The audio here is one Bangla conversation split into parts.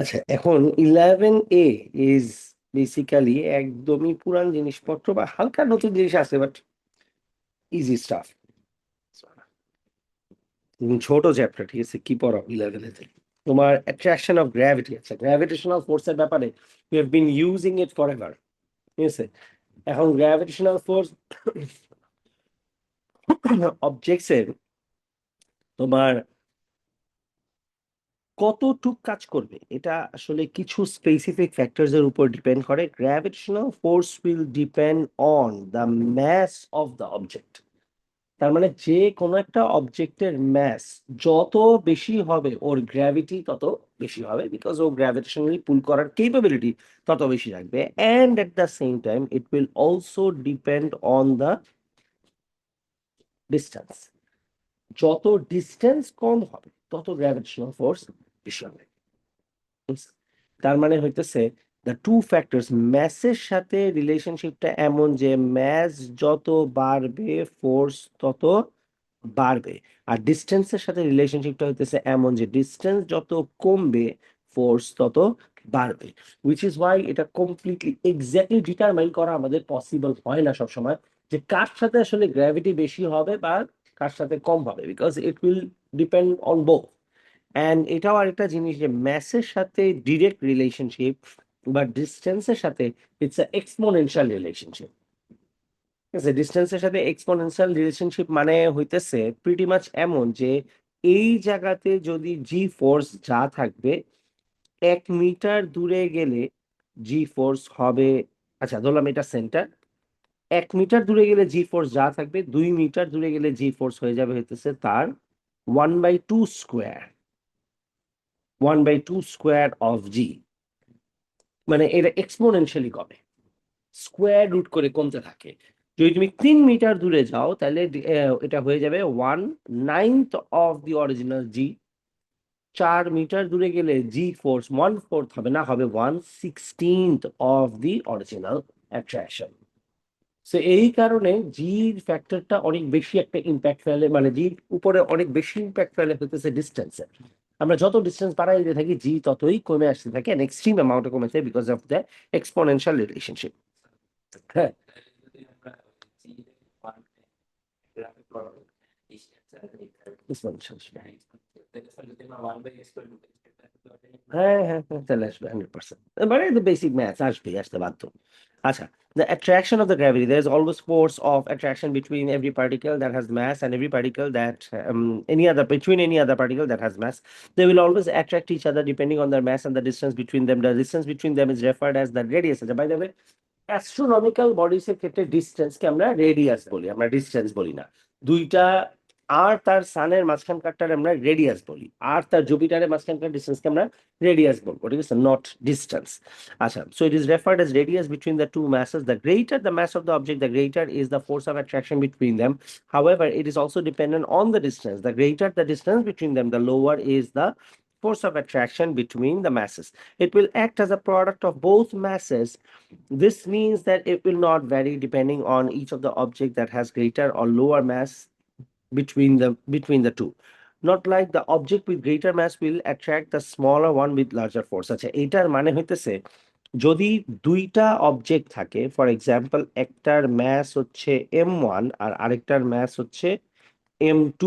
আচ্ছা, এখন 11A ইজ বেসিক্যালি একদমই পুরান জিনিসপত্র বা হালকা নতুন জিনিস আছে, বাট ইজি স্টাফ। ছোট চ্যাপ্টার, ঠিক আছে? কি পড়াও 11 তে? তোমার অ্যাট্রাকশন অফ গ্র্যাভিটি। আচ্ছা, গ্র্যাভিটেশনাল ফোর্সের ব্যাপারে we have been using it for ever, ঠিক আছে? এখন গ্র্যাভিটেশনাল ফোর্স অবজেক্টস এর তোমার কতটুক কাজ করবে এটা আসলে কিছু স্পেসিফিক ফ্যাক্টরস এর উপর ডিপেন্ড করে। Gravitational force will depend on the mass of the object. তার মানে যে কোনো একটা অবজেক্টের ম্যাস যত বেশি হবে, ওর গ্র্যাভিটি তত বেশি হবে, বিকজ ও গ্র্যাভিটেশনালি পুল করার কেপাবিলিটি তত বেশি রাখবে। And at the same time it will also depend on the distance. যত ডিস্টেন্স কম হবে তত গ্র্যাভিটেশনাল ফোর্স বেশি হবে। তার মানে হইতেছে দ্য টু ফ্যাক্টরস, ম্যাসের সাথে রিলেশনশিপটা এমন যে ম্যাস যত বাড়বে ফোর্স তত বাড়বে। আর ডিস্টেন্সের সাথে রিলেশনশিপটা হইতেছে এমন যে ডিস্টেন্স যত কমবে ফোর্স তত বাড়বে। উইচ ইজ ওয়াই এটা কমপ্লিটলি এক্স্যাক্টলি ডিটারমাইন করা আমাদের পসিবল হয় না সবসময়, যে কার সাথে আসলে গ্র্যাভিটি বেশি হবে বা কার সাথে কম হবে, because it will depend on both. And এটাও আরেকটা জিনিস যে ম্যাসের সাথে ডিরেক্ট রিলেশনশিপ বা ডিস্টেন্সের সাথে ইটস আ এক্সপোনেনশিয়াল রিলেশনশিপ। ঠিক আছে? ডিস্টেন্সের সাথে এক্সপোনেনশিয়াল রিলেশনশিপ মানে হইতেছে প্রিটি মাচ এমন যে এই জায়গাতে যদি জি ফোর্স যা থাকবে, 1 মিটার দূরে গেলে জি ফোর্স হবে, আচ্ছা ধরলাম এটা সেন্টার, 1 মিটার দূরে গেলে জি ফোর্স যা থাকবে, 2 মিটার দূরে গেলে জি ফোর্স হয়ে যাবে হইতেছে তার 1/2 স্কোয়ার, 1/2 স্কোয়ার অফ জি। মানে এটা এক্সপোনেনশিয়ালি কমে, স্কোয়ার রুট করে কমতে থাকে। যদি তুমি 3 মিটার দূরে যাও তাহলে এটা হয়ে যাবে 1/9 of the original G. 4 metre দূরে গেলে জি ফোর্স 1/4 হবে না, হবে 1/16 of the original attraction. So এই কারণে জির ফ্যাক্টরটা অনেক বেশি একটা ইম্প্যাক্ট ফেলে, মানে জির উপরে অনেক বেশি ইম্প্যাক্ট ফেলে হতেছে ডিস্টেন্সে। আমরা যত ডিস্টেন্স বাড়াই দিতে থাকি জি ততই কমে আসতে থাকে, এক্সট্রিম অ্যামাউন্টে কমেছে because of the exponential relationship. হ্যাঁ, exponential। হ্যাঁ হ্যাঁ হ্যাঁ, তাহলে আসবে 100%, মানে the basic maths আসতে বাধ্য। আচ্ছা, the attraction of the gravity, there is always force of attraction between every particle that has mass and every particle that any other, between any other particle that has mass. They will always attract each other depending on their mass and the distance between them. The distance between them is referred as the radius. By the way, astronomical bodies এর ক্ষেত্রে ডিস্টেন্সকে আমরা রেডিয়াস বলি, আমরা ডিস্টেন্স বলি না। দুইটা আর তার সানের মাঝখানকারটার আমরা রেডিয়াস বলি, আর তার জুপিটারের মাঝখানকার ডিস্টেন্সকে আমরা রেডিয়াস বলবো, ঠিক আছে? Not distance. আচ্ছা, so it is referred as radius between the two masses. The greater the mass of the object, the greater is the force of attraction between them. However, it is also dependent on the distance. The greater the distance between them, the lower is the force of attraction between the masses. It will act as a product of both masses. This means that it will not vary depending on each of the object that has greater or lower mass between the two. Not like the object with greater mass will attract the smaller one with larger force. আচ্ছা, এটার মানে হইতেছে যদি দুইটা অবজেক্ট থাকে, ফর এক্সাম্পল একটার ম্যাস হচ্ছে m1 আর আরেকটার ম্যাস হচ্ছে m2,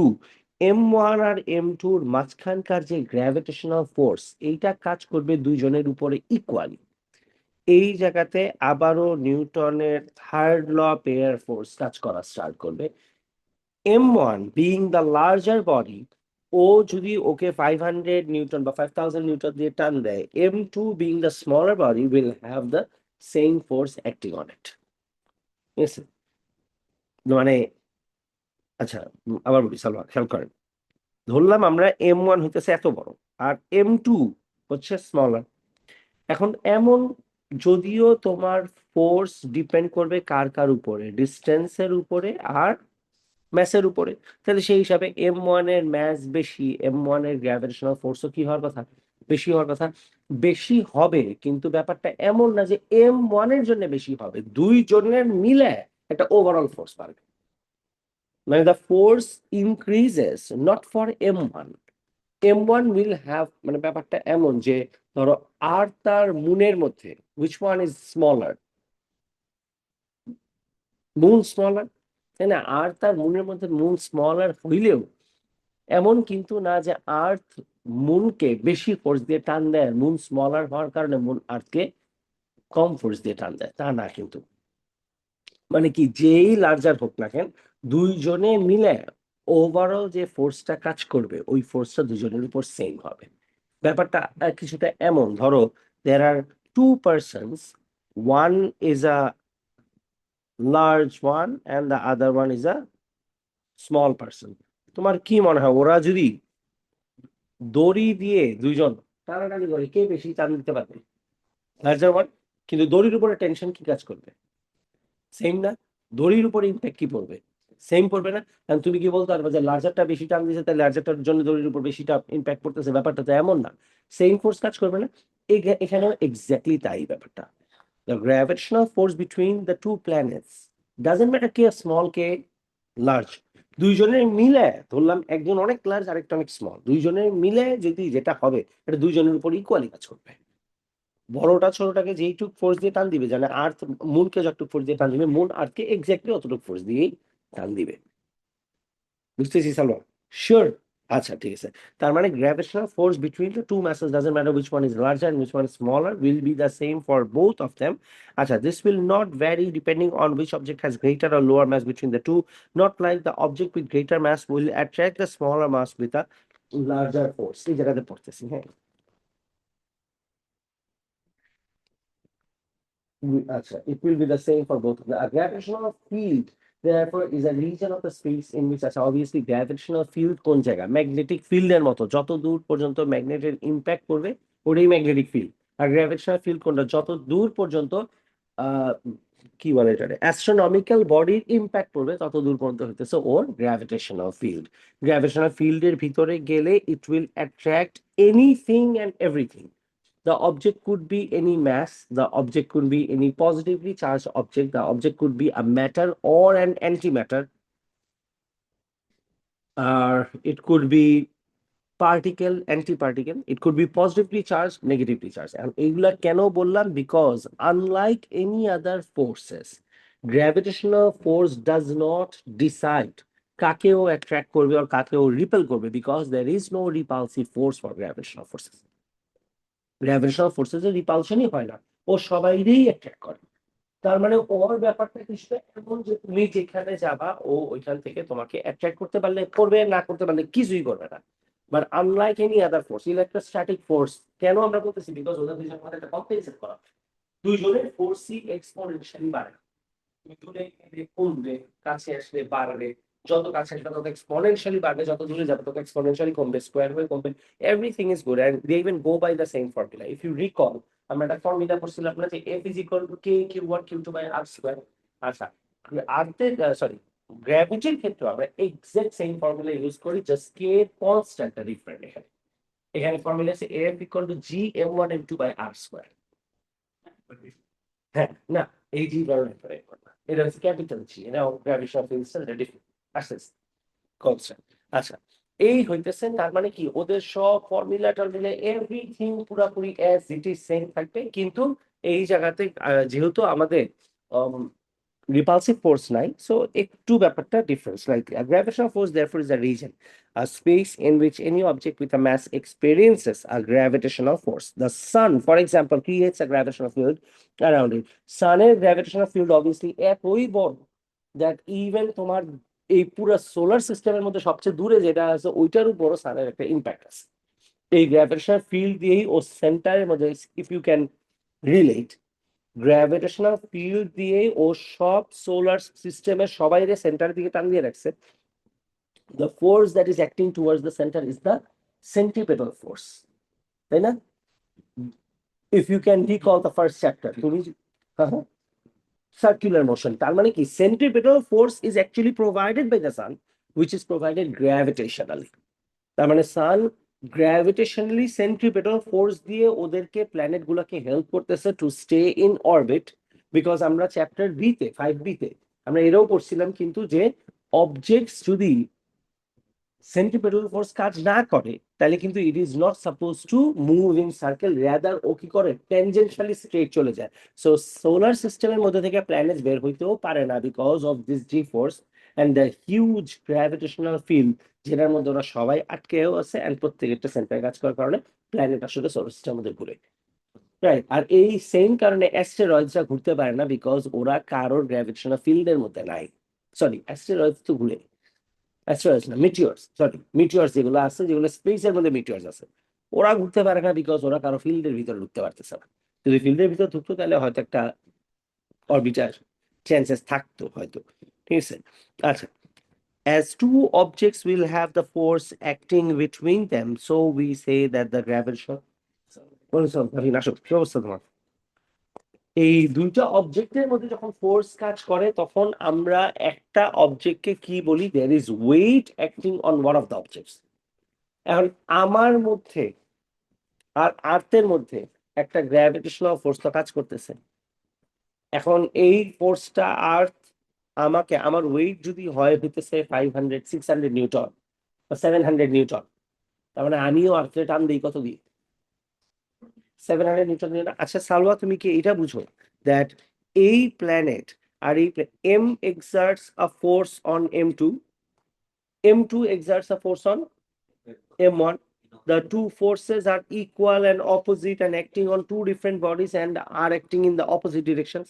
m1 আর m2-র মাঝখানকার যে গ্র্যাভিটেশনাল ফোর্স, এইটা কাজ করবে দুইজনের উপরে ইকুয়ালি। এই জায়গাতে আবারও নিউটনের third law of air force কাজ করা স্টার্ট করবে। m1 being the larger body, ও যদি ওকে 500 নিউটন বা 5000 নিউটন দিয়ে টান দেয়, m2 being the smaller body will have the same force acting on it. ঠিক আছে? মানে আচ্ছা, আবার বলি, সালমান খেয়াল করেন, ধরলাম আমরা m1 হইতেছে এত বড় আর m2 হচ্ছে স্মলার। এখন এমন, যদিও তোমার ফোর্স ডিপেন্ড করবে কার কার উপরে, ডিস্টেন্সের উপরে আর ম্যাসের উপরে, তাহলে সেই হিসাবে m1 এর ম্যাস বেশি, m1 এর গ্র্যাভিটেশনাল ফোর্সও কি হওয়ার কথা, বেশি হওয়ার কথা। বেশি হবে, কিন্তু ব্যাপারটা এমন না যে m1 এর জন্য বেশি হবে, দুই জনের মিলে একটা ওভারঅল ফোর্স পাবে। মানে the force increases not for m1, M1 will have মানে ব্যাপারটা এমন যে ধরো আর্থ আর মুনের মধ্যে which one is smaller? Moon smaller, তাই না? আর্থ আর মুনের মধ্যে মুন স্মলার হইলেও এমন কিন্তু না যে আর্থ মুনকে বেশি ফোর্স দিয়ে টান দেয়, মুন স্মলার হওয়ার কারণে মুন আর্থকে কম ফোর্স দিয়ে টান দেয়, তা না কিন্তু। মানে কি, যেই লার্জার হোক না কেন, দুইজনে মিলে ওভারঅল যে ফোর্সটা কাজ করবে ওই ফোর্সটা দুজনের উপর সেম হবে। ব্যাপারটা কিছুটা এমন, ধরো there are two persons, one is a large one and the other one is a small person. তোমার কি মনে হয় ওরা যদি দড়ি দিয়ে দুইজন টানাটানি করে কে বেশি টান দিতে পারবে? Larger one. কিন্তু দড়ির উপরে টেনশন কি কাজ করবে? সেম না? দড়ির উপরে ইম্প্যাক্ট কি পড়বে? সেম পড়বে না? কারণ তুমি কি বলতে পারবে যে লার্জারটা বেশি টান দিয়েছে তাই লার্জারটার জন্য দড়ির উপর বেশিটা ইম্প্যাক্ট পড়তেছে? ব্যাপারটা তো এমন না। সেম ফোর্স কাজ করবে না? এখানেও এক্স্যাক্টলি তাই ব্যাপারটা। The gravitational force between the two planets doesn't matter K small K large, দুইজনের মিলে ধরলাম একজন অনেক লার্জ আরেকটা অনেক স্মল, দুইজনের মিলে যদি যেটা হবে এটা দুইজনের উপর ইকুয়ালি কাজ করবে। বড়টা ছোটটাকে যেইটুক ফোর্স দিয়ে টান দিবে, জানে আর্থ মুনকে যতটুকু ফোর্স দিয়ে টান দিবে, মুন আর্থকে এক্স্যাক্টলি অতটুকু ফোর্স দিয়েই টান দিবে। বুঝতেছি সালমান? শিওর? আচ্ছা ঠিক আছে। তার মানে gravitational force between the two masses doesn't matter which one is larger and which one is smaller, will be the same for both of them. আচ্ছা, this will not vary depending on which object has greater or lower mass between the two, not like the object with greater mass will attract the smaller mass with a larger force। এই জায়গাতে পড়তেছি, হ্যাঁ। Acha, it will be the same for both of them. A gravitational field, therefore, is a region of the space in which, acha, obviously, gravitational field কোন জায়গা? ম্যাগনেটিক ফিল্ডের মতো, যত দূর পর্যন্ত ম্যাগনেটের ইম্প্যাক্ট করবে ওটাই ম্যাগনেটিক ফিল্ড। আর গ্র্যাভিটেশনাল ফিল্ড কোনটা? যত দূর পর্যন্ত আহ কি বলে এটা, অ্যাস্ট্রোনমিক্যাল বডির ইম্প্যাক্ট পড়বে তত দূর পর্যন্ত হইতেছে ওর গ্র্যাভিটেশনাল ফিল্ড। গ্র্যাভিটেশনাল ফিল্ডের ভিতরে গেলে it will attract anything and everything. The object could be any mass, the object could be any positively charged object, the object could be a matter or an antimatter, it could be particle, antiparticle, it could be positively charged, negatively charged. And এগুলা কেন বললাম? Because unlike any other forces, gravitational force does not decide কাকেও attract করবে or কাকেও repel করবে, because there is no repulsive force for gravitational forces. Gravitational forces এর রিপালশনই হয় না, ও সবাইকেই অ্যাট্রাক্ট করে। তার মানে ওর ব্যাপারটা কিছুটা এমন যে তুমি যেখানে যাবা ও ওইখান থেকে তোমাকে অ্যাট্রাক্ট করতে পারলে করবে, না করতে পারলে কিছুই করবে না। But unlike any other force, electrostatic force কেন আমরা বলতেছি? বিকজ ওদের দুইজনের মধ্যে একটা কম্পেনসেট করা, দুইজনের ফোর্সই এক্সপোনেনশিয়ালি বাড়ে। তুমি দূরে গেলে কমবে, কাছে আসলে বাড়বে, যত কাছে আসবে তত এক্সপোনেনশিয়ালি বাড়বে, যত দূরে যাবে তত এক্সপোনেনশিয়ালি কমবে, স্কোয়ার হয়ে কমবে। Everything is good and they even go by the same formula. If you recall, আমরা একটা ফর্মুলা পড়ছিলাম না যে F is equal to K Q1 Q2 by R square। আচ্ছা, আর্থের সরি গ্র্যাভিটির ক্ষেত্রে আমরা এক্সাক্ট সেম ফর্মুলা ইউজ করি, জাস্ট কে কনস্ট্যান্টটা ডিফারেন্ট। এখানে এখানে ফর্মুলা আছে F equal to G M1 M2 by R square। হ্যাঁ, না, এই জি কারণে এটা হচ্ছে ক্যাপিটাল জি, এটা গ্র্যাভিটেশনাল ফিল্ডসটা ডিফারেন্ট আসছে কনস্ট্যান্ট। আচ্ছা, এই হইতেছে তার মানে কি ওদের সব ফর্মুলা টর্মুলা এভরিথিং পুরাপুরি অ্যাজ ইট ইজ সেম থাকবে, কিন্তু এই জায়গাতে যেহেতু আমাদের repulsive force নাই, so একটু ব্যাপারটা difference. Like gravitational force therefore is a region, a space in which any object with a mass experiences a gravitational force. The sun, for example, creates a gravitational field around it. Suner gravitational field obviously এতই বড় that even তোমার এই পুরো সোলার সিস্টেমের মধ্যে সবচেয়ে দূরে যেটা আছে ওইটার উপরও সানের একটা ইম্প্যাক্ট আছে। এই গ্র্যাভিটেশনাল ফিল্ড দিয়েই ও সেন্টারের মধ্যে, if you can relate, gravitational field দিয়ে ও সব সোলার সিস্টেমের সবাইরে সেন্টার দিকে টান দিয়ে রাখছে। the force that is acting towards the center is the centripetal force, তাই না? if you can recall the first chapter, তুমি circular motion, তার মানে কি centripetal force is actually provided by the sun, which is provided gravitationally। তার মানে সান গ্র্যাভিটেশনালি সেন্ট্রিপেটাল ফোর্স দিয়ে ওদেরকে প্ল্যানেট গুলাকে হেল্প করতেছে to stay in orbit. Because আমরা চ্যাপ্টার বিতে 5B তে আমরা এটাও পড়ছিলাম কিন্তু যে অবজেক্টস যদি সেন্ট্রিপেটাল ফোর্স কাজ না করে তাহলে কিন্তু it is not suppose to move in circle, rather ও কি করে টেনজেন্টালি স্ট্রেট চলে যায়। সো সোলার সিস্টেমের মধ্যে থেকে প্ল্যানেট বের হইতেও পারে না because of this G force and the huge gravitational field, যেটার মধ্যে ওরা সবাই আটকেও আছে অ্যান্ড প্রত্যেকটা সেন্টারে কাজ করার কারণে প্ল্যানেট আসলে সোলার সিস্টেমের মধ্যে ঘুরে। রাইট, আর এই সেম কারণে অ্যাস্টেরয়েডসরা ঘুরতে পারে না বিকজ ওরা কারোর গ্র্যাভিটেশনাল ফিল্ডের মধ্যে নাই। সরি, অ্যাস্টেরয়েডস তো ঘুরে, অ্যাস্টেরয়েডস না, মিটিওরস, সরি মিটিওরস যেগুলো আছে, যেগুলো স্পেসের মধ্যে মিটিওরস আছে, ওরা ঘুরতে পারে না বিকজ ওরা কারো ফিল্ডের ভিতরে ঢুকতে পারতেছে না। যদি ফিল্ডের ভিতরে ঢুকতো তাহলে হয়তো একটা অরবিটার চান্সেস থাকতো হয়তো। ঠিক আছে, আচ্ছা। As two objects will have the force acting between them, so we say that the gravitation. কি অবস্থা তোমার? এই দুইটা অবজেক্টের মধ্যে যখন ফোর্স কাজ করে তখন আমরা একটা অবজেক্টকে কি বলি, there is weight acting on one of the objects. এখন আমার মধ্যে আর আর্থের মধ্যে একটা গ্র্যাভিটেশনাল ফোর্স তো কাজ করতেছে। এখন এই ফোর্সটা আর্থ আমাকে, আমার ওয়েট যদি হয় হইতেছে 500 600 নিউটন বা 700 নিউটন, তার মানে আমিও আর্থে টান দিই কত দিয়ে, 700 নিউটন দিয়ে না? আচ্ছা সালওয়া, তুমি কি এটা বুঝো দ্যাট এই প্ল্যানেট আর এই M exerts a force on M2, M2 exerts a force on M1. The two forces are equal and opposite and acting on two different bodies and are acting in the opposite directions.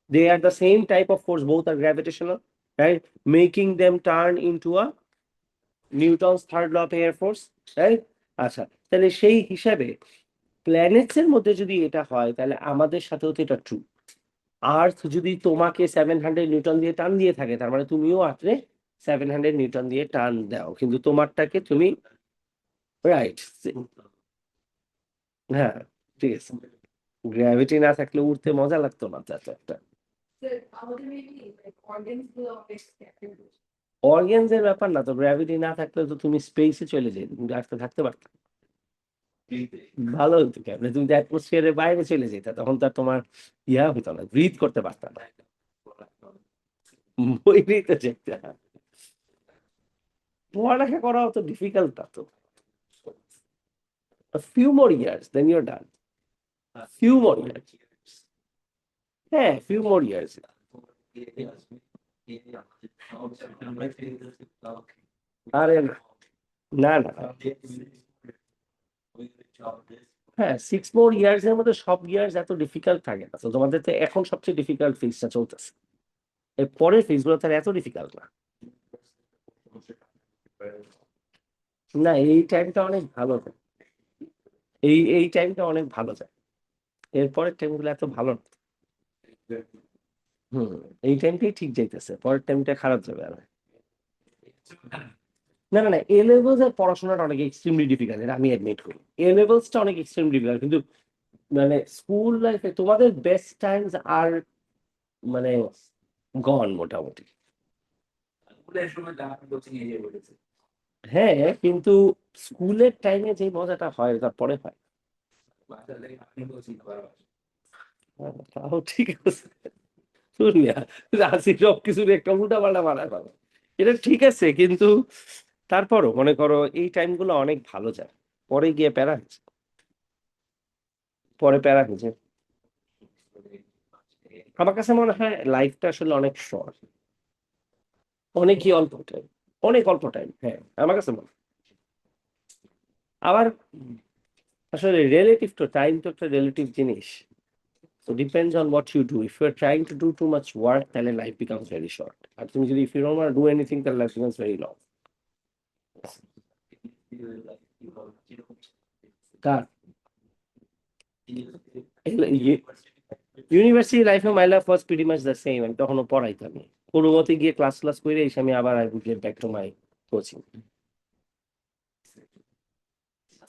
They are the same type of force, both are gravitational, right? Making them turn into a Newton's third law of air force, right? আচ্ছা, তাহলে সেই হিসাবে প্ল্যানেটস এর মধ্যে যদি এটা হয় তাহলে আমাদের সাথেও তো এটা ট্রু। আর্থ যদি তোমাকে 700 নিউটন দিয়ে টান দিয়ে থাকে, তার মানে তুমিও আর্থে 700 নিউটন দিয়ে টান দাও, কিন্তু তোমারটাকে তুমি, রাইট, হ্যাঁ, ঠিক আছে। গ্র্যাভিটি না থাকলে উড়তে মজা লাগতো না, তো একটা অর্গানস এর ব্যাপার না তো, গ্র্যাভিটি না থাকলে তো তুমি স্পেসে চলে যেতে, তুমি আজকে থাকতে পারতো। ভালো হতো কেমন, তুমি অ্যাটমসফিয়ারের বাইরে চলে যেতে, তখন তো আর তোমার ইয়া হতো না, ব্রিথ করতে পারতাম না। বইটাই তো চেকতে, পড়ালেখা করা অত ডিফিকাল্ট না তো। A few more years then you're done. Few more years. হ্যাঁ, few more years. আরে না, না না, হ্যাঁ 6 more years এর মধ্যে সব ইয়ার্স এত ডিফিকাল্ট থাকে না তো, তোমাদের তো এখন সবচেয়ে ডিফিকাল্ট ফেজটা চলতেছে, এর পরের ফেজগুলো তার এত ডিফিকাল্ট না। না, এই টাইমটা অনেক ভালো যায়, এই টাইমটা অনেক ভালো যায়, এরপরের টাইমগুলো এত ভালো না। হুম, এই টাইমটাই ঠিক যাইতেছে, পরের টাইমটা খারাপ যাবে আর। না না না, এ লেভেলস এর পড়াশোনাটা অনেক এক্সট্রিমলি ডিফিকাল্ট, এটা আমি অ্যাডমিট করি। এ লেভেলসটা অনেক এক্সট্রিমলি ডিফিকাল্ট, কিন্তু মানে স্কুল লাইফে তোমাদের বেস্ট টাইমস আর মানে গন মোটামুটি। হ্যাঁ, কিন্তু স্কুলের টাইমে যে মজাটা হয় তারপরে হয়। হ্যাঁ, তাও ঠিক আছে, শুনিয়া রাশি সবকিছুর একটা উল্টা পাল্টা বানায় পাবে, এটা ঠিক আছে, কিন্তু তারপরও মনে করো এই টাইমগুলো অনেক ভালো যায়, পরে গিয়ে প্যারা হয়েছে, পরে প্যারা হয়েছে। আমার কাছে মনে হয় লাইফটা আসলে অনেক শর্ট, অনেকই অল্প টাইম, অনেক অল্প টাইম, হ্যাঁ আমার কাছে মনে হয়। আবার আসলে রিলেটিভ তো, টাইম তো একটা রিলেটিভ জিনিস। So depends on what you do. If you're trying to do too much work, then life becomes very short. আর তুমি যদি, if you don't want to do anything, then life becomes very long. Car? University লাইফে my life was pretty much the same, আমি তখনও পড়াইতাম, কোনো মতে গিয়ে ক্লাস ক্লাস করে এসে আমি আবার I would get back to my coaching.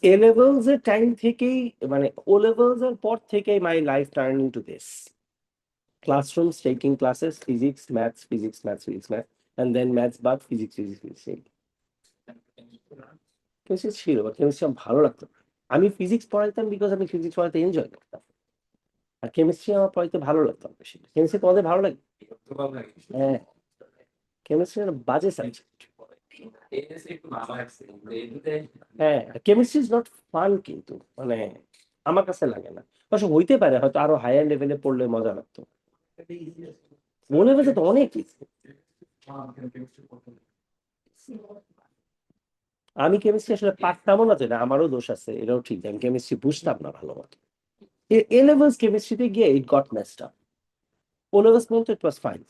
A levels এর টাইম থেকেই, মানে ও লেভেলস এর পর থেকেই my life turn into this classrooms, taking classes, physics, maths, physics, maths, physics, math, and then maths বাদ physics, physics, physics. কেমিস্ট্রি ছিল, বাট কেমিস্ট্রি আমার ভালো লাগতো না। আমি ফিজিক্স পড়াইতাম বিকজ আমি ফিজিক্স পড়াতে এনজয় করতাম, আর কেমিস্ট্রি আমার পড়াইতে ভালো লাগতো না বেশি। কেমিস্ট্রি তোমাদের ভালো লাগে? হ্যাঁ, কেমিস্ট্রি একটা বাজে সাবজেক্ট, হ্যাঁ, কেমিস্ট্রি ইজ নট ফান, কিন্তু মানে আমার কাছে লাগে না। অবশ্য হইতে পারে, হয়তো আরো হায়ার লেভেলে পড়লে মজা লাগতো। মনে হয়েছে তো অনেক কিছু। আমি কেমিস্ট্রি আসলে পারতামও না, যেটা আমারও দোষ আছে, এটাও ঠিক যে আমি কেমিস্ট্রি বুঝতাম না ভালো মতো। এ লেভেলস কেমিস্ট্রিতে গিয়ে it got messed up. O levels পর্যন্ত ইট ওয়াজ ফাইন।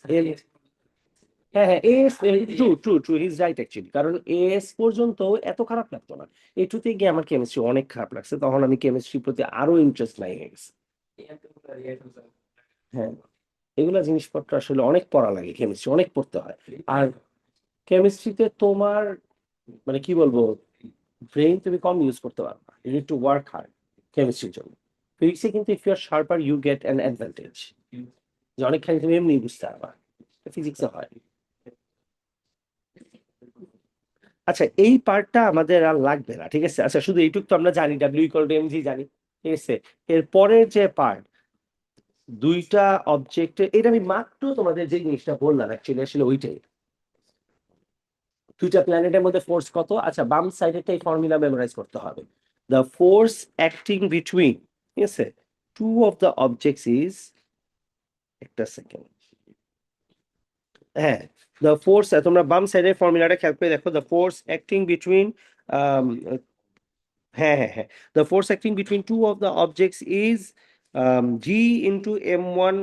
হ্যাঁ হ্যাঁ, yes, true true true, he is right actually, কারণ এস পর্যন্ত এত খারাপ লাগতো না। এটুতে গিয়ে আমার কেমিস্ট্রি অনেক খারাপ লাগছে, তখন আমি কেমিস্ট্রির প্রতি আরো ইন্টারেস্ট নাই হয়ে গেছে। হ্যাঁ, এগুলা জিনিসপত্র আসলে অনেক পড়া লাগে, কেমিস্ট্রি অনেক পড়তে হয়। আর কেমিস্ট্রিতে তোমার মানে কি বলবো, ব্রেইন তুমি কম ইউজ করতে পারবে, you need to work hard কেমিস্ট্রির জন্য। ফিজিক্সে কিন্তু if you are sharper you get an advantage, যে অনেকখানি তুমি এমনি বুঝতে পারবা, ফিজিক্সে হয়। আচ্ছা, এই পার্টটা আমাদের আর লাগবে না, ঠিক আছে। আচ্ছা, শুধু এইটুকু তো আমরা জানি, ডাব্লিউ ইকুয়াল টু এমজি জানি, ঠিক আছে। এর পরের যে পার্ট, দুইটা অবজেক্টে, এটা আমি মাত্র তোমাদের যে জিনিসটা বললাম অ্যাকচুয়ালি আসলে ওইটাই। দুইটা প্ল্যানেটের মধ্যে ফোর্স কত, আচ্ছা বাম সাইডেরটা এই ফর্মুলা মেমোরাইজ করতে হবে। দ্য ফোর্স অ্যাক্টিং বিটুইন, ঠিক আছে, two of the objects is, একটা সেকেন্ড, হ্যাঁ, দ্য ফোর্স, তোমরা বাম সাইডের ফর্মুলাটা খেয়াল করে দেখো, দ্য ফোর্স অ্যাক্টিং বিটুইন, হ্যাঁ হ্যাঁ হ্যাঁ, the force acting between two of the objects is G into m1।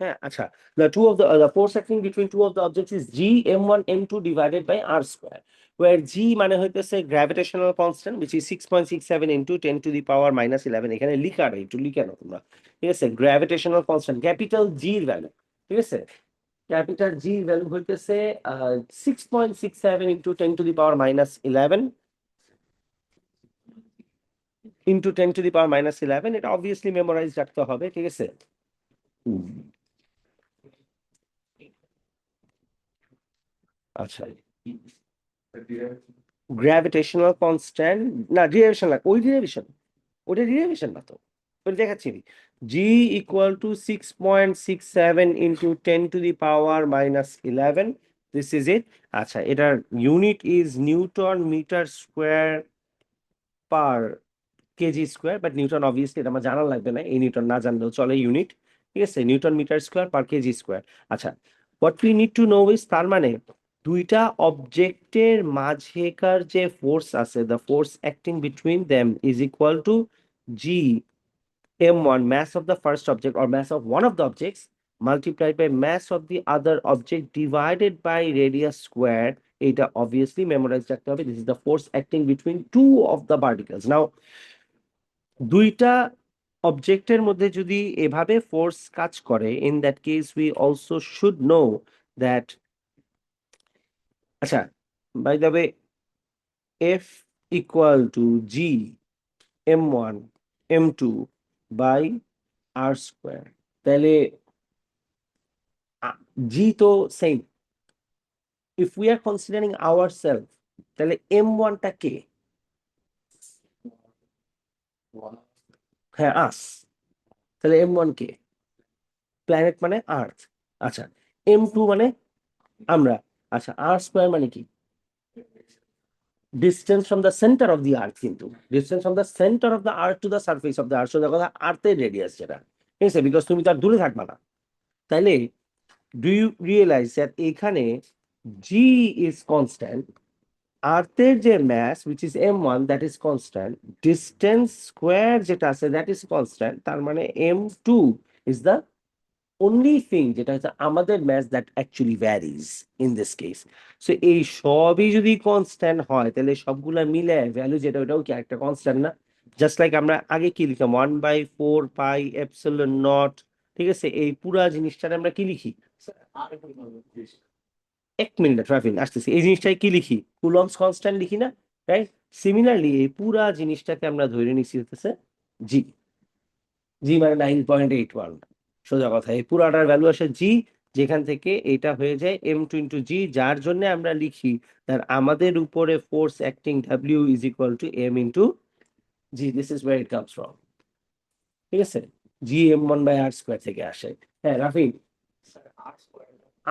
হ্যাঁ আচ্ছা, the force acting between two of the objects is g m1 m2 divided by r square, where g মানে হইতেছে gravitational constant which is 6.67 into 10 to the power minus 11, এখানে লিখা নেই, একটু লিখে নাও তোমরা, ঠিক আছে। গ্র্যাভিটেশনাল কনস্ট্যান্ট ক্যাপিটাল জি এর ভ্যালু, ঠিক আছে, ক্যাপিটাল জি এর ভ্যালু হইতেছে 6.67 into 10 to the power minus 11 into 10 to the power minus 11, এটা অবভিয়াসলি মেমোরাইজ রাখতে হবে, ঠিক আছে। হুম, আচ্ছা, গ্র্যাভিটেশনাল কনস্ট্যান্ট, না ডিরাইভেশন লাগ, ওই ডিরাইভেশন, ওটা ডিরাইভেশন না তো, ওটা দেখাচ্ছি আমি। G equal to 6.67 into 10 to the power minus 11, this is it. আচ্ছা, এটার unit is newton meter square per KG square, but newton obviously এটা আমার জানা লাগবে না, এই নিউটন না জানলেও চলে, ইউনিট, ঠিক আছে, newton meter square per KG square. আচ্ছা, what we need to know is, তার মানে দুইটা অবজেক্টের মাঝেকার যে ফোর্স আছে, the force acting between them is equal to G m1, mass of the first object or mass of one of the objects, multiplied by mass of the other object divided by radius square, এটা obviously memorize রাখতে হবে, this is the force acting between two of the particles. Now দুইটা অবজেক্টের মধ্যে যদি এভাবে ফোর্স কাজ করে, in that case we also should know that, আচ্ছা, by the way, F equal to G m1 m2 by R square, তাহলে জি তো same, if we are considering our self, তাহলে m1টা কে, হ্যাঁ আস, তাহলে m1 কে, প্ল্যানেট মানে আর্থ। আচ্ছা, m2 মানে আমরা। আচ্ছা, আর স্কোয়ার মানে কি, distance from the centre of the earth, কিন্তু distance from the centre of the earth to the surface of the earth, সোজা কথা আর্থের রেডিয়াস যেটা, ঠিক আছে, বিকজ তুমি তার দূরে থাকবা না। তাইলে ডু ইউ রিয়েলাইজ দ্যাট এখানে জি ইজ কনস্ট্যান্ট, আর্থের যে mass which is m1 that is constant, distance square যেটা আছে দ্যাট ইজ কনস্ট্যান্ট, তার মানে m2 is the only thing যেটা হচ্ছে আমাদের math that actually varies in this case. So এই সবই যদি কনস্ট্যান্ট হয়, তাহলে সবগুলা মিলে ভ্যালু যেটা, ওটাও কি একটা কনস্ট্যান্ট না? জাস্ট লাইক আমরা আগে কি লিখতাম, 1/4 পাই এপসিলন নট, ঠিক আছে, এই পুরা জিনিসটা আমরা কি লিখি, এক মিনিট ট্রাফিক আসতেছি, এই জিনিসটাই কি লিখি, কুলম্বস কনস্ট্যান্ট লিখি না, রাইট? সিমিলারলি এই পুরা জিনিসটাকে আমরা ধরে নিচ্ছি হতেছে জি, জি মানে 9.81, সোজা কথা, এই পুরাটার ভ্যালু আসে জি, যেখান থেকে এটা হয়ে যায় m2 ইন্টু জি, যার জন্য আমরা লিখি that আমাদের উপরে force acting w is equal to m into G. This is wire it comes from. ঠিক আছে, জি m1/r স্কোয়ার থেকে আসে। হ্যাঁ রাফি,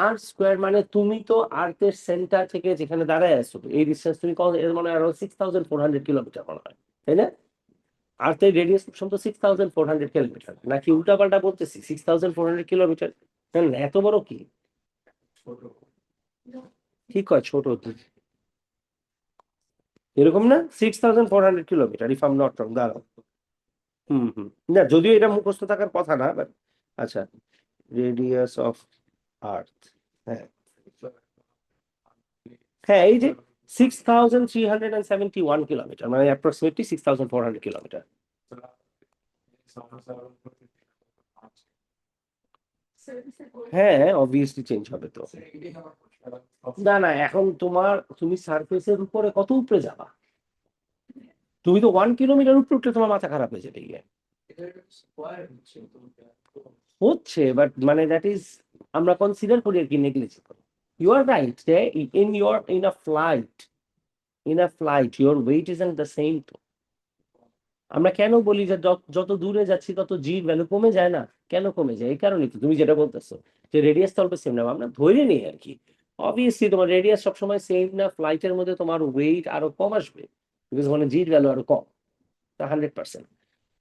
আর স্কোয়ার মানে তুমি তো আর্থ এর সেন্টার থেকে যেখানে দাঁড়ায় আছো এই ডিস্টেন্স তুমি কত, এর মানে আরো 6400 কিলোমিটার মনে হয়, তাই না? আর্থের রেডিয়াস তো 6400 কিলোমিটার, নাকি উল্টা পাল্টা বলতেছি? 6400 কিলোমিটার। এত বড় কি? ঠিক কয় ছোট কি? এরকম না, 6400 kilometre if I am not wrong, দাঁড়াও। না, যদিও এটা মুখস্থ থাকার কথা না, বাট আচ্ছা, রেডিয়াস অফ আর্থ। হ্যাঁ, হ্যাঁ এই যে 6371 কিলোমিটার, মানে অ্যাপ্রক্সিমেটলি 6400 কিলোমিটার। হ্যাঁ অবভিয়াসলি চেঞ্জ হবে তো। না না, এখন তুমি সার্ফেসের উপরে কত উপরে যাবা? তুমি তো 1 কিলোমিটার উপরে উঠলে তোমার মাথা খারাপ হয়ে যাবে গিয়ে। হচ্ছে, বাট মানে দ্যাট ইজ, আমরা কনসিডার করি আর কি নেগলিজিবল। ইউ আর রাইট যে in a flight your weight is the same. তো আমরা কেন বলি যে যত দূরে যাচ্ছি তত জি ভ্যালু কমে যায় না? কেন কমে যায়? এই কারণে তো তুমি যেটা বলতেছো যে রেডিয়াস তো অল্প সেম না, আমরা ধরে নিই আর কি। অবভিয়াসলি তোমার রেডিয়াস সবসময় সেম না, ফ্লাইটের মধ্যে তোমার ওয়েট আরো কম আসবে, বিকজ মানে জির ভ্যালু আরো কম। তা 100%।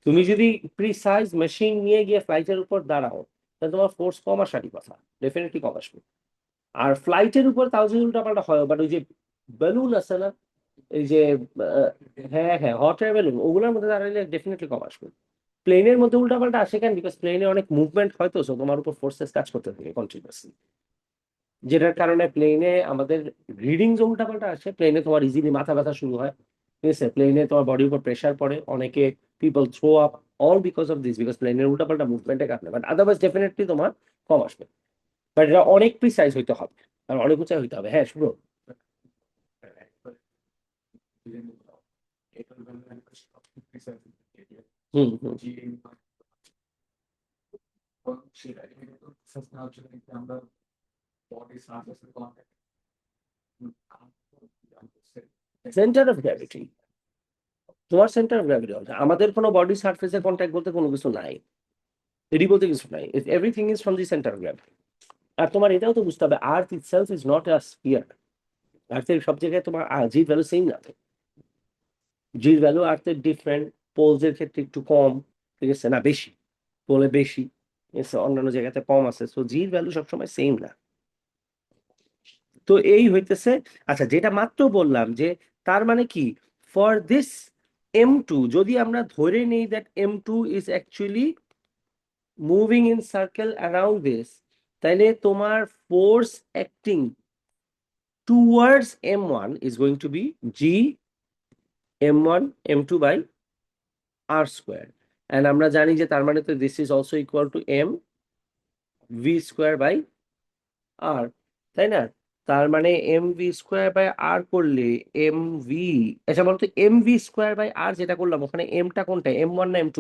তুমি যদি প্রিসাইজ মেশিন নিয়ে গিয়ে ফ্লাইটের উপর দাঁড়াও, তাহলে তোমার ফোর্স কম আসারই কথা, ডেফিনেটলি কম আসবে। আর ফ্লাইটের উপর তাও যদি উল্টাপাল্টা হয়, বাট ওই যে বেলুন আছে না, এই যে আহ, হ্যাঁ হ্যাঁ হট এয়ার বেলুন, ওগুলোর মধ্যে দাঁড়ালে ডেফিনেটলি কম আসবে। প্লেনের মধ্যে উল্টাপাল্টা আসে কেন? বিকজ প্লেনে অনেক মুভমেন্ট হয়, তো so তোমার উপর ফোর্সেস কাজ করতে থাকে কন্টিনিউয়াসলি, যেটার কারণে প্লেনে আমাদের রিডিং যে উল্টাপাল্টা আসে, প্লেনে তোমার ইজিলি মাথা ব্যথা শুরু হয়। ঠিক আছে, প্লেনে তোমার বডির উপর প্রেশার পড়ে, অনেকে people throw up, all because of this, because প্লেনের উল্টাপাল্টা মুভমেন্টের কারণে। বাট আদারওয়াইজ ডেফিনেটলি তোমার কম আসবে। বাট এটা অনেক প্রিসাইজ হইতে হবে, আর অনেক উঁচাই হইতে হবে। হ্যাঁ শুনো। হুম হুম। সেন্টার অফ গ্র্যাভিটি, তোমার সেন্টার অফ গ্র্যাভিটি হচ্ছে, আমাদের কোনো বডি সারফেসের কন্ট্যাক্ট বলতে কোনো কিছু নাই, এটি বলতে কিছু নাই, everything is from the centre of gravity. আর তোমার এটাও তো বুঝতে হবে, earth itself is not a sphere. আর্থের সব জায়গায় তোমার জির ভ্যালু সেম না। জির ভ্যালু আর্থের ডিফারেন্ট, পোলসের ক্ষেত্রে একটু কম, ঠিক আছে না বেশি, পোলে বেশি, ঠিক আছে, অন্যান্য জায়গাতে কম আছে, সো জির ভ্যালু সবসময় সেম না। তো এই হইতেছে। আচ্ছা, যেটা মাত্র বললাম যে তার মানে কি, ফর দিস m2 যদি আমরা ধরে নিই that m2 is actually moving in circle around this, তাহলে তোমার force acting towards m1 is going to be g m1 m2 by r square, and আমরা জানি যে তার মানে তো this is also equal to m v square by R, তাই না? তার মানে M V square by R করলে এম ভি, আচ্ছা বলতো M V square by R যেটা করলাম ওখানে এমটা কোনটা, m1 না m2?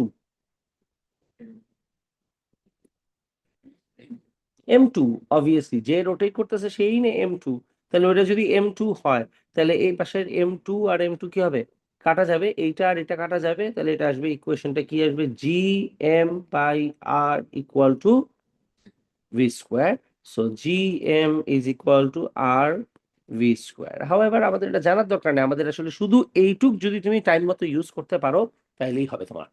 m2, অবভিয়াসলি যে রোটেট করতেছে সেই না m2। তাহলে ওটা যদি m2 হয়, তাহলে এই পাশের m2 আর m2 কি হবে? কাটা যাবে, এইটা আর এটা কাটা যাবে, তাহলে এটা আসবে, ইকুয়েশনটা কি আসবে, G M by R equal to V square. So G M is equal to R V square. However আমাদের এটা জানার দরকার নেই, আমাদের আসলে শুধু এইটুক যদি তুমি টাইম মতো ইউজ করতে পারো তাইলেই হবে তোমার,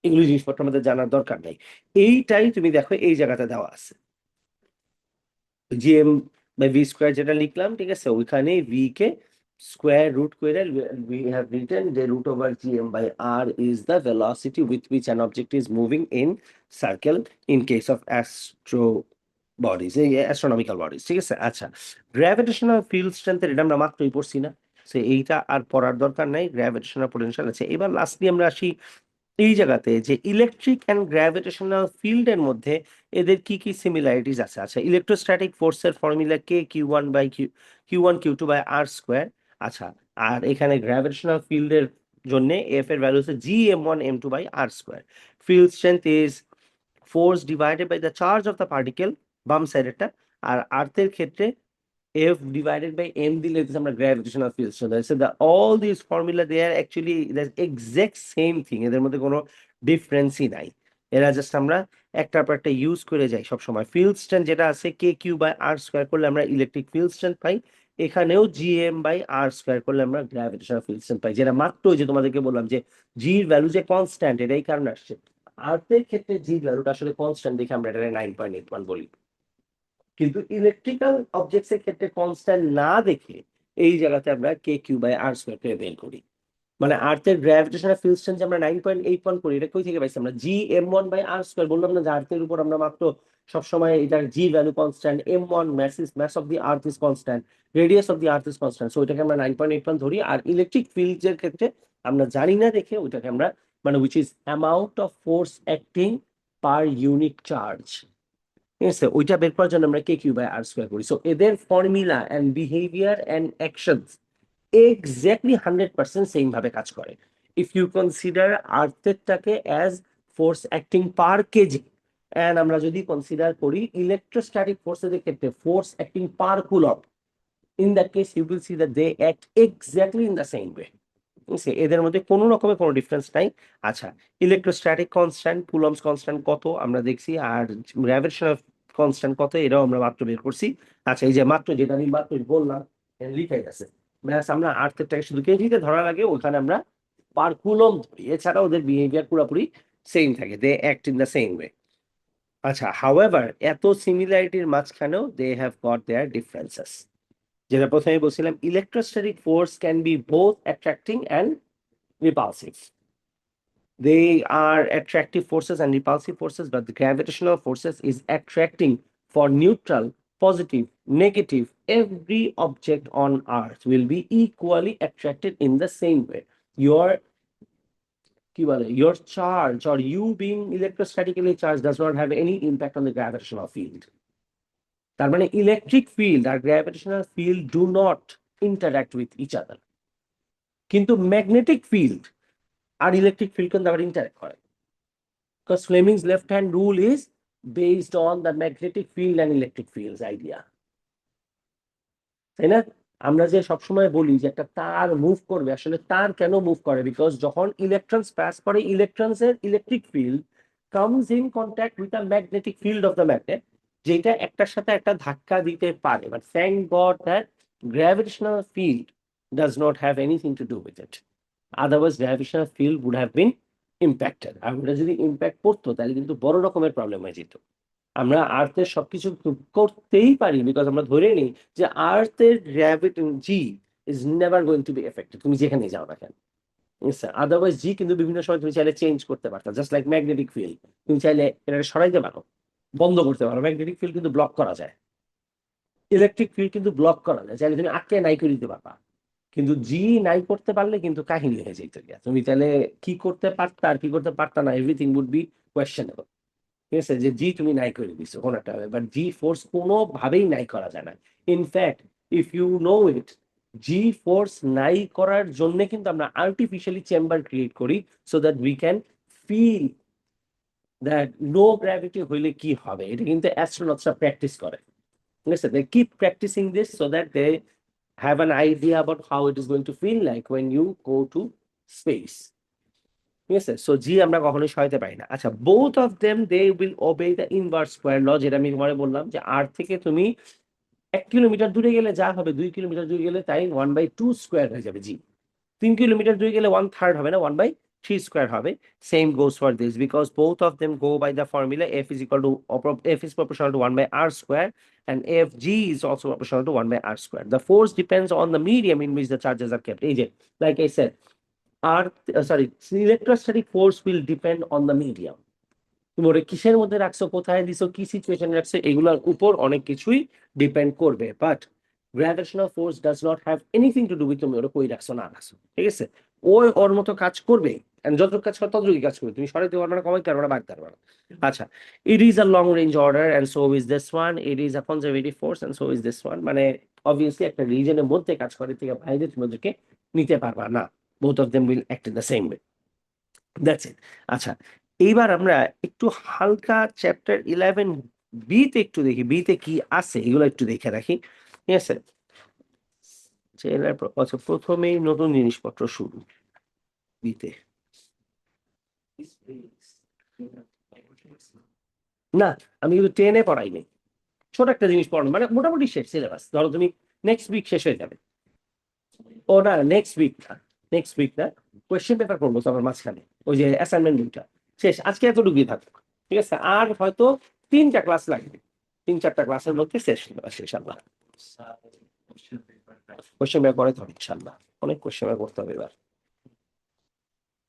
এগুলো জিনিসপত্র আমাদের জানার দরকার নেই। এইটাই তুমি দেখো এই জায়গাতে দেওয়া আছে, জিএম বাই ভি স্কোয়ার যেটা লিখলাম, ঠিক আছে, ওইখানে ভি কে স্কোয়ার রুট করে we have written the root over gm by r is the velocity with which an object is moving in circle in case of astro bodies, এই অ্যাস্ট্রোনমিক্যাল বডিজ। ঠিক আছে, আচ্ছা, গ্র্যাভিটেশনাল ফিল্ড স্ট্রেংথের এটা আমরা মাত্রই পড়ছি না, সে এইটা আর পড়ার দরকার নাই, গ্র্যাভিটেশনাল পোটেনশিয়াল আছে। এবার লাস্টলি আমরা আসি এই জায়গাতে যে ইলেকট্রিক অ্যান্ড গ্র্যাভিটেশনাল ফিল্ডের মধ্যে এদের কি কি সিমিলারিটিস আছে। আচ্ছা, ইলেকট্রোস্ট্যাটিক ফোর্সের formula K Q1 by Q1 Q2 by R square. আচ্ছা, আর এখানে গ্র্যাভিটেশনাল ফিল্ডের জন্য এফ এর ভ্যালু হচ্ছে G m1 m2 by R square. Field strength is force divided by the charge of the particle বাম সাইডেরটা। আর আর্থের ক্ষেত্রে F divided by m দিলে হচ্ছে আমরা gravitational field। So that's the all these formula they are actually the exact same thing, এদের মধ্যে কোনো ডিফারেন্সই নাই। এরা জাস্ট আমরা একটার পর একটা ইউজ করে যাই সব সময়। ফিল্ড স্ট্রেন্থ যেটা আছে K Q by R square করলে আমরা ইলেকট্রিক ফিল্ড স্ট্রেন্থ পাই, এখানেও G M by R square করলে আমরা গ্র্যাভিটেশনাল ফিল্ড স্ট্রেন্থ পাই, যেটা মাত্র ওই যে তোমাদেরকে বললাম যে জির ভ্যালু যে কনস্ট্যান্ট, এটাই কারণে আসছে। আর্থের ক্ষেত্রে জির ভ্যালুটা আসলে কনস্ট্যান্ট দেখে আমরা এটা 9.81 বলি, কিন্তু ইলেকট্রিক্যাল অবজেক্টস এর ক্ষেত্রে কনস্ট্যান্ট না দেখে এই জায়গাতে আমরা K Q by R square কে বের করি। মানে আর্থের গ্র্যাভিটেশনাল ফিল্ড স্ট্রেন্থ যে আমরা 9.81 করি, এটা কই থেকে পাইছি আমরা? G M one by R square. বললাম না যে আর্থের উপর আমরা মাত্র সবসময় এটার G value constant, M one mass of the earth is constant, radius of the earth is constant, so এটাকে আমরা 9.81 ধরি। আর ইলেকট্রিক ফিল্ড এর ক্ষেত্রে আমরা জানি না দেখে ওইটাকে আমরা মানে which is amount of force acting per unit charge, ঠিক আছে? ওইটা বের করার জন্য আমরা K Q by R square করি। সো এদের formula and behaviour and actions exactly 100% same ভাবে কাজ করে। ইফ ইউ কনসিডার আর্থেরটাকে as force acting per KG, and আমরা যদি কনসিডার করি ইলেকট্রোস্ট্যাটিক ফোর্সের ক্ষেত্রে force acting per coulomb, in that case you will see that they act exactly in the same way. এদের মধ্যে কোনো রকমের কোনো ডিফারেন্স নাই। আচ্ছা, ইলেকট্রোস্ট্যাটিক কনস্ট্যান্ট, কুলম্বস কনস্ট্যান্ট কত আমরা দেখছি, আর গ্র্যাভিটেশনাল কনস্ট্যান্ট কত এটাও আমরা মাত্র বের করছি। আচ্ছা, এই যে মাত্র যেটা আমি মাত্র বললাম লিখাই আছে, ব্যাস আমরা আর্থেরটাকে শুধু কেজিতে ধরার আগে ওখানে আমরা পার কুলম ধরি, এছাড়া ওদের বিহেভিয়ার পুরোপুরি সেম থাকে, they act in the same way. আচ্ছা, হাউএভার এত সিমিলারিটির মাঝখানেও they have got their differences. যেটা প্রথমে বলছিলাম, electrostatic force can be both attracting and repulsive. They are attractive forces and repulsive forces, but the gravitational forces is attracting for neutral, positive, negative. Every object on Earth will be equally attracted in the same way. Your your charge or you being electrostatically charged does not have any impact on the gravitational field. তার মানে electric field R gravitational field do not interact with each other. কিন্তু magnetic field আর electric field কিন্তু আবার interact করে। Because Fleming's left-hand rule is based on the magnetic field and electric fields idea. তাই না? আমরা যে সবসময় বলি যে একটা তার মুভ করবে, আসলে তার কেন মুভ করে? বিকজ যখন ইলেকট্রনস পাস করে, ইলেকট্রনস এর electric field comes in contact with the magnetic field of the magnet, যেটা একটার সাথে একটা ধাক্কা দিতে পারে। But thank God that gravitational field does not have anything to do with it, otherwise gravitational field would have been impacted. আর ওটা যদি ইম্প্যাক্ট করতো তাহলে কিন্তু বড় রকমের প্রবলেম হয়ে যেত। আমরা আর্থের সবকিছু করতেই পারি বিকজ আমরা ধরে নিই যে আর্থের gravity G is never going to be affected, তুমি যেখানে যাও না কেন। আদারওয়াইজ জি কিন্তু বিভিন্ন সময় তুমি চাইলে চেঞ্জ করতে পারতো, জাস্ট লাইক ম্যাগনেটিক ফিল্ড, তুমি চাইলে এটা সরাইতে পারো, বন্ধ করতে পারো। ম্যাগনেটিক ফিল্ড কিন্তু ব্লক করা যায়, ইলেকট্রিক ফিল্ড কিন্তু ব্লক করা যায়, চাইলে তুমি আটকে নাই করে দিতে পারবা। কিন্তু জি নাই করতে পারলে কিন্তু কাহিনী হয়ে যেত গিয়া। তুমি তাহলে কি করতে পারতা আর কি করতে পারতা না, এভরিথিং উড বি কোয়েশ্চেনেবল। ঠিক আছে, যে জি তুমি নাই করে দিছো কোন একটা, বাট জি ফোর্স কোনোভাবেই নাই করা যায় না। In fact if you know it, G force নাই করার জন্য কিন্তু আমরা আর্টিফিশিয়ালি চেম্বার ক্রিয়েট করি, so that we can feel that no gravity হইলে কি হবে। এটা কিন্তু অ্যাস্ট্রোনটসরা প্র্যাকটিস করে, ঠিক আছে? They keep practising this so that they have an idea about how it is going to feel like when you go to space. ঠিক আছে, সো জি আমরা কখনোই সহায়তে পারি না। আচ্ছা, both of them they will obey the inverse square law, যেটা আমি তোমারে বললাম যে আর থেকে তুমি 1 কিলোমিটার দূরে গেলে যা হবে, 2 কিলোমিটার দূরে গেলে তাই 1/2 স্কোয়ার হয়ে যাবে জি। 3 কিলোমিটার দূরে গেলে 1/3 হবে না, 1/3 স্কোয়ার হবে। Same goes for this because both of them go by the formula F is equal to F is proportional to 1/r square and fg is also proportional to 1/r square. The force depends on the medium in which the charges are kept. Like I said, electrostatic force will depend on the medium. তুমি ওটা কিসের মধ্যে রাখছো, কোথায় দিছো, কি সিচুয়েশনে রাখছো, এগুলোর উপর অনেক কিছুই ডিপেন্ড করবে। But gravitational force does not have anything to do with তুমি ওটা কই রাখছো না রাখছো, ঠিক আছে? ওর মতো কাজ করবে, যত কাজ করে ততটুকুই কাজ করবে, তুমি সরাইতে পারবে না, কমাইতে পারবে না, বাড়তে পারবে না। আচ্ছা, it is a long range order and so is this one, it is a conservative force and so is this one. মানে অবভিয়াসলি একটা রিজনের মধ্যে কাজ করে থেকে বাইরে তুমি ওদেরকে নিতে পারবা না। Both of them will act in the same way, that's it. আচ্ছা, এইবার আমরা একটু হালকা চ্যাপ্টার 11 বিতে একটু দেখি বিতে কি আছে এগুলো একটু দেখে রাখি, ঠিক আছে। আচ্ছা, প্রথমেই নতুন জিনিসপত্র শুরু বিতে। না, আমি কিন্তু 10-এ পড়াইনি। ছোট একটা জিনিস পড়ানো মানে মোটামুটি শেষ সিলেবাস, ধরো তুমি নেক্সট উইক শেষ হয়ে যাবে। ও না, নেক্সট উইক না, নেক্সট উইক না, কোয়েশ্চেন পেপার করবো তোমার মাঝখানে, ওই যে অ্যাসাইনমেন্ট দুইটা শেষ, আজকে এতটুকুই থাকবে, ঠিক আছে। আর হয়তো 3টা ক্লাস লাগবে, 3-4টা ক্লাসের মধ্যে শেষ সিলেবাস ইনশাল্লাহ। কোয়েশ্চেন পেপার করে তো ইনশাল্লাহ, অনেক কোয়েশ্চেন পেপার করতে হবে এবার।